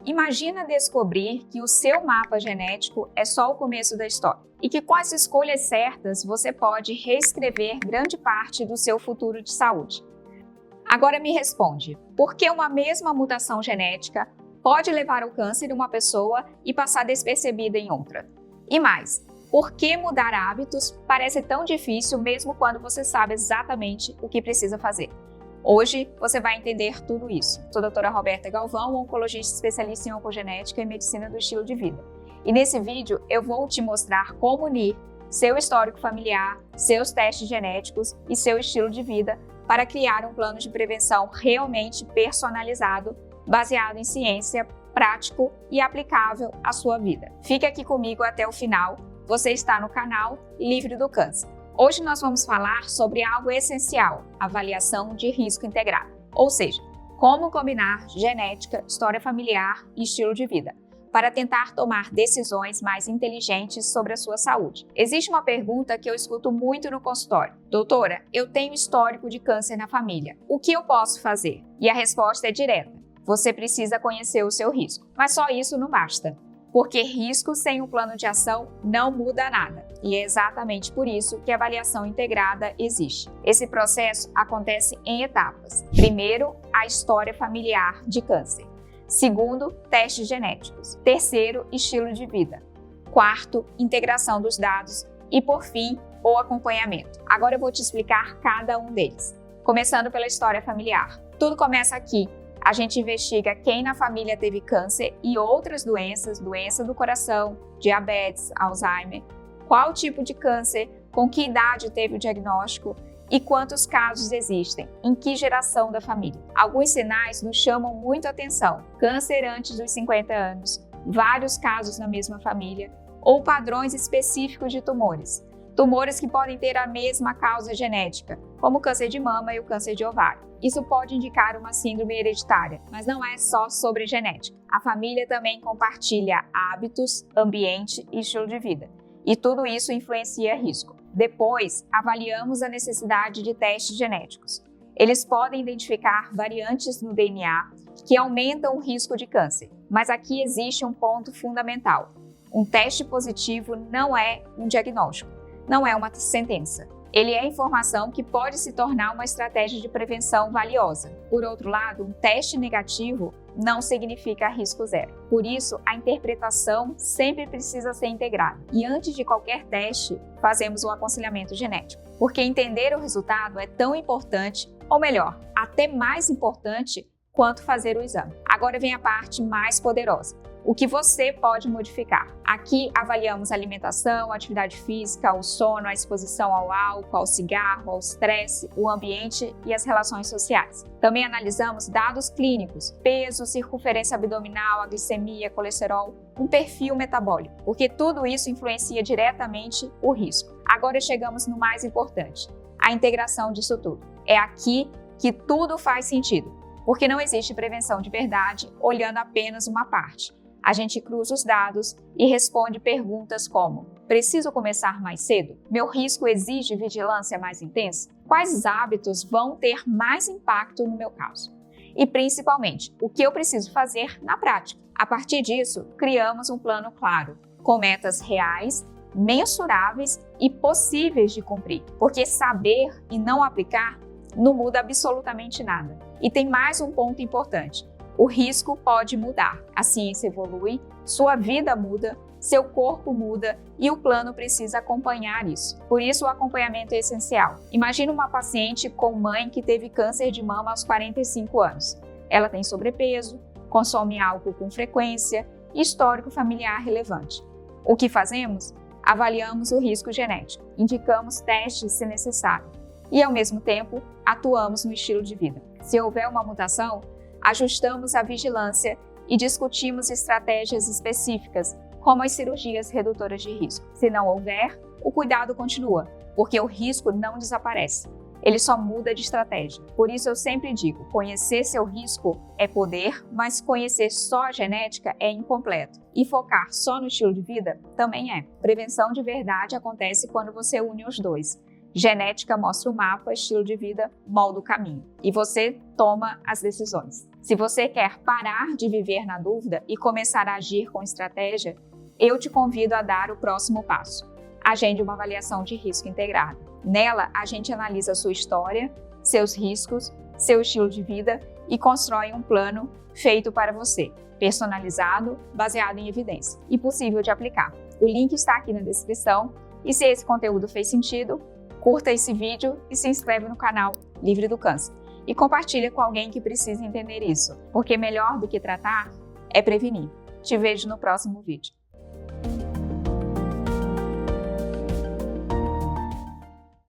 Imagina descobrir que o seu mapa genético é só o começo da história e que com as escolhas certas você pode reescrever grande parte do seu futuro de saúde. Agora me responde, por que uma mesma mutação genética pode levar ao câncer em uma pessoa e passar despercebida em outra? E mais, por que mudar hábitos parece tão difícil mesmo quando você sabe exatamente o que precisa fazer? Hoje você vai entender tudo isso. Sou a doutora Roberta Galvão, oncologista especialista em oncogenética e medicina do estilo de vida. E nesse vídeo eu vou te mostrar como unir seu histórico familiar, seus testes genéticos e seu estilo de vida para criar um plano de prevenção realmente personalizado, baseado em ciência, prático e aplicável à sua vida. Fique aqui comigo até o final. Você está no canal Livre do Câncer. Hoje nós vamos falar sobre algo essencial, avaliação de risco integrado, ou seja, como combinar genética, história familiar e estilo de vida, para tentar tomar decisões mais inteligentes sobre a sua saúde. Existe uma pergunta que eu escuto muito no consultório. Doutora, eu tenho histórico de câncer na família. O que eu posso fazer? E a resposta é direta. Você precisa conhecer o seu risco. Mas só isso não basta. Porque risco sem um plano de ação não muda nada. E é exatamente por isso que a avaliação integrada existe. Esse processo acontece em etapas. Primeiro, a história familiar de câncer. Segundo, testes genéticos. Terceiro, estilo de vida. Quarto, integração dos dados. E por fim, o acompanhamento. Agora eu vou te explicar cada um deles. Começando pela história familiar. Tudo começa aqui. A gente investiga quem na família teve câncer e outras doenças, doença do coração, diabetes, Alzheimer, qual tipo de câncer, com que idade teve o diagnóstico e quantos casos existem, em que geração da família. Alguns sinais nos chamam muito a atenção: câncer antes dos 50 anos, vários casos na mesma família ou padrões específicos de tumores. Tumores que podem ter a mesma causa genética, como o câncer de mama e o câncer de ovário. Isso pode indicar uma síndrome hereditária, mas não é só sobre genética. A família também compartilha hábitos, ambiente e estilo de vida. E tudo isso influencia risco. Depois, avaliamos a necessidade de testes genéticos. Eles podem identificar variantes no DNA que aumentam o risco de câncer. Mas aqui existe um ponto fundamental. Um teste positivo não é um diagnóstico. Não é uma sentença. Ele é informação que pode se tornar uma estratégia de prevenção valiosa. Por outro lado, um teste negativo não significa risco zero. Por isso, a interpretação sempre precisa ser integrada. E antes de qualquer teste, fazemos um aconselhamento genético. Porque entender o resultado é tão importante, ou melhor, até mais importante, quanto fazer o exame. Agora vem a parte mais poderosa. O que você pode modificar. Aqui avaliamos a alimentação, a atividade física, o sono, a exposição ao álcool, ao cigarro, ao estresse, o ambiente e as relações sociais. Também analisamos dados clínicos, peso, circunferência abdominal, a glicemia, colesterol, um perfil metabólico, porque tudo isso influencia diretamente o risco. Agora chegamos no mais importante, a integração disso tudo. É aqui que tudo faz sentido, porque não existe prevenção de verdade olhando apenas uma parte. A gente cruza os dados e responde perguntas como: preciso começar mais cedo? Meu risco exige vigilância mais intensa? Quais hábitos vão ter mais impacto no meu caso? E principalmente, o que eu preciso fazer na prática? A partir disso, criamos um plano claro, com metas reais, mensuráveis e possíveis de cumprir. Porque saber e não aplicar não muda absolutamente nada. E tem mais um ponto importante. O risco pode mudar, a ciência evolui, sua vida muda, seu corpo muda e o plano precisa acompanhar isso. Por isso o acompanhamento é essencial. Imagina uma paciente com mãe que teve câncer de mama aos 45 anos. Ela tem sobrepeso, consome álcool com frequência e histórico familiar relevante. O que fazemos? Avaliamos o risco genético, indicamos testes se necessário e, ao mesmo tempo, atuamos no estilo de vida. Se houver uma mutação, ajustamos a vigilância e discutimos estratégias específicas, como as cirurgias redutoras de risco. Se não houver, o cuidado continua, porque o risco não desaparece. Ele só muda de estratégia. Por isso eu sempre digo, conhecer seu risco é poder, mas conhecer só a genética é incompleto. E focar só no estilo de vida também é. Prevenção de verdade acontece quando você une os dois. Genética mostra o mapa, estilo de vida molda o caminho. E você toma as decisões. Se você quer parar de viver na dúvida e começar a agir com estratégia, eu te convido a dar o próximo passo. Agende uma avaliação de risco integrada. Nela, a gente analisa a sua história, seus riscos, seu estilo de vida e constrói um plano feito para você, personalizado, baseado em evidência e possível de aplicar. O link está aqui na descrição e se esse conteúdo fez sentido, curta esse vídeo e se inscreve no canal Livre do Câncer. E compartilha com alguém que precisa entender isso, porque melhor do que tratar é prevenir. Te vejo no próximo vídeo.